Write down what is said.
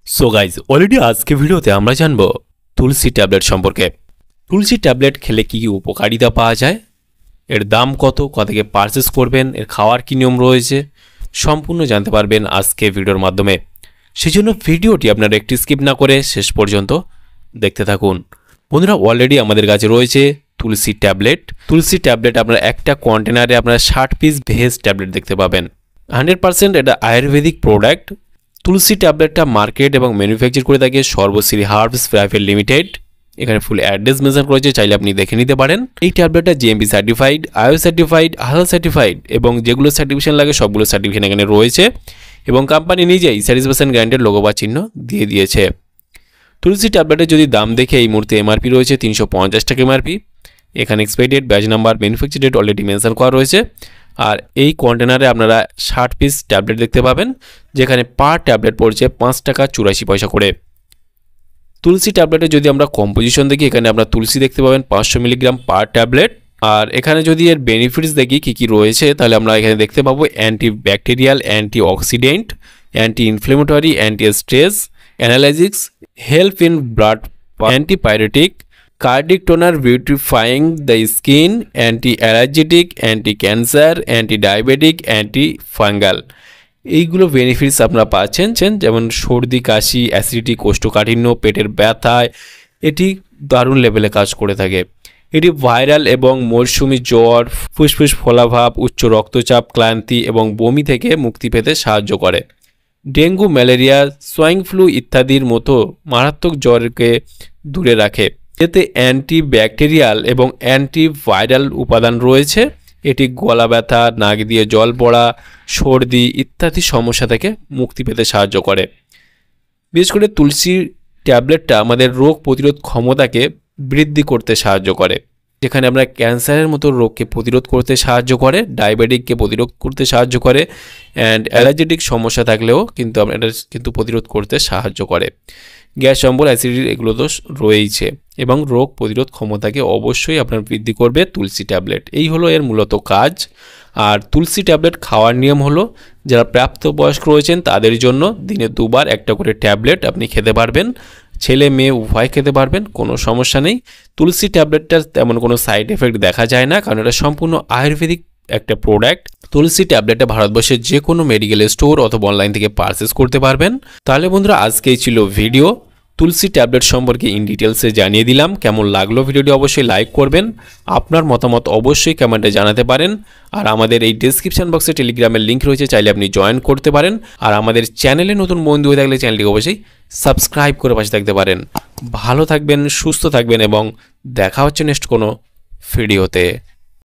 So guys already আজকে ভিডিওতে আমরা জানবো তুলসী ট্যাবলেট সম্পর্কে। তুলসী ট্যাবলেট খেলে কি কি উপকারিতা পাওয়া যায়, এর দাম কত, কোথা থেকে পারচেস করবেন, এর খাওয়ার কী নিয়ম রয়েছে, সম্পূর্ণ জানতে পারবেন আজকে ভিডিওর মাধ্যমে। সেজন্য ভিডিওটি আপনারা একটি স্কিপ না করে শেষ পর্যন্ত দেখতে থাকুন। বন্ধুরা, অলরেডি আমাদের কাছে রয়েছে তুলসী ট্যাবলেট। তুলসী ট্যাবলেট আপনারা একটা কন্টেনারে আপনারা 60 পিস ভেজ ট্যাবলেট দেখতে পাবেন। 100% এটা আয়ুর্বেদিক প্রোডাক্ট। তুলসী ট্যাবলেটটা মার্কেট এবং ম্যানুফ্যাকচার করে থাকে সর্বশ্রী হার্বস প্রাইভেট লিমিটেড। এখানে ফুল অ্যাড্রেস মেনশন করেছে, চাইলে আপনি দেখে নিতে পারেন। এই ট্যাবলেটটা জিএমপি সার্টিফাইড, আইও সার্টিফাইড, হালাল সার্টিফাইড এবং যেগুলো সার্টিফিকেশন লাগে সবগুলো সার্টিফিকেশন এখানে রয়েছে এবং কোম্পানি নিজেই স্যাটিসফ্যাকশন গ্যারান্টেড লোগো বা চিহ্ন দিয়ে দিয়েছে। তুলসী ট্যাবলেটের যদি দাম দেখে এই মুহূর্তে এমআরপি রয়েছে 350 টাকা এমআরপি। এখানে expiry date, batch number, manufacture date already mention করা রয়েছে। আর এই কন্টেনারে আপনারা 60 পিস ট্যাবলেট দেখতে পাবেন, যেখানে পার ট্যাবলেট পড়ছে 5 টাকা 84 পয়সা করে। তুলসী ট্যাবলেটে যদি আমরা কম্পোজিশন দেখি, এখানে আপনারা তুলসী দেখতে পাবেন 500 মিলিগ্রাম পার ট্যাবলেট। আর এখানে যদি এর বেনিফিটস দেখি কী কী রয়েছে, তাহলে আমরা এখানে দেখতে পাবো anti bacterial, anti oxidant, anti inflammatory, anti stress, analgesics, help in blood, antipyretic, cardiac toner, beautifying the skin, anti allergic, anti cancer, anti diabetic, anti fungal. এইগুলো বেনিফিটস আপনারা পাচ্ছেন, যেমন সর্দি, কাশি, অ্যাসিডিটি, কোষ্ঠকাঠিন্য, পেটের ব্যথায় এটি দারুণ লেভেলে কাজ করে থাকে। এটি ভাইরাল এবং মরশুমি জ্বর, ফুসফুস ফোলাভাব, উচ্চ রক্তচাপ, ক্লান্তি এবং বমি থেকে মুক্তি পেতে সাহায্য করে। ডেঙ্গু, ম্যালেরিয়া, সোয়াইন ফ্লু ইত্যাদির মতো মারাত্মক জ্বরকে দূরে রাখে। এতে অ্যান্টি ব্যাকটেরিয়াল এবং অ্যান্টিভাইরাল উপাদান রয়েছে। এটি গলা ব্যথা, নাক দিয়ে জল পড়া, সর্দি ইত্যাদি সমস্যা থেকে মুক্তি পেতে সাহায্য করে। বিশেষ করে তুলসী ট্যাবলেটটা আমাদের রোগ প্রতিরোধ ক্ষমতাকে বৃদ্ধি করতে সাহায্য করে। যেখানে আমরা ক্যান্সারের মতো রোগকে প্রতিরোধ করতে সাহায্য করে, ডায়াবেটিককে প্রতিরোধ করতে সাহায্য করে, অ্যান্ড অ্যালার্জেটিক সমস্যা থাকলেও কিন্তু এটা কিন্তু প্রতিরোধ করতে সাহায্য করে। গ্যাস অম্বল, অ্যাসিডিটি এগুলো তো রয়েইছে এবং রোগ প্রতিরোধ ক্ষমতাকে অবশ্যই আপনার বৃদ্ধি করবে তুলসী ট্যাবলেট। এই হলো এর মূলত কাজ। আর তুলসী ট্যাবলেট খাওয়ার নিয়ম হলো, যারা প্রাপ্তবয়স্ক রয়েছেন তাদের জন্য দিনে 2 বার একটা করে ট্যাবলেট আপনি খেতে পারবেন। ছেলে মেয়ে উভয় খেতে পারবেন, কোনো সমস্যা নেই। তুলসী ট্যাবলেটটার তেমন কোনো সাইড এফেক্ট দেখা যায় না, কারণ এটা সম্পূর্ণ আয়ুর্বেদিক একটা প্রোডাক্ট। তুলসী ট্যাবলেটটা ভারতবর্ষের যে কোনো মেডিকেল স্টোর অথবা অনলাইন থেকে পারচেস করতে পারবেন। তাহলে বন্ধুরা, আজকেই ছিল ভিডিও। তুলসী ট্যাবলেট সম্পর্কে ইন ডিটেলসে জানিয়ে দিলাম। কেমন লাগলো ভিডিওটি অবশ্যই লাইক করবেন, আপনার মতামত অবশ্যই কমেন্টে জানাতে পারেন। আর আমাদের এই ডেসক্রিপশন বক্সে টেলিগ্রামের লিঙ্ক রয়েছে, চাইলে আপনি জয়েন করতে পারেন। আর আমাদের চ্যানেলে নতুন বন্ধু হয়ে থাকলে চ্যানেলটিকে অবশ্যই সাবস্ক্রাইব করে পাশে থাকতে পারেন। ভালো থাকবেন, সুস্থ থাকবেন এবং দেখা হচ্ছে নেক্সট কোনো ভিডিওতে।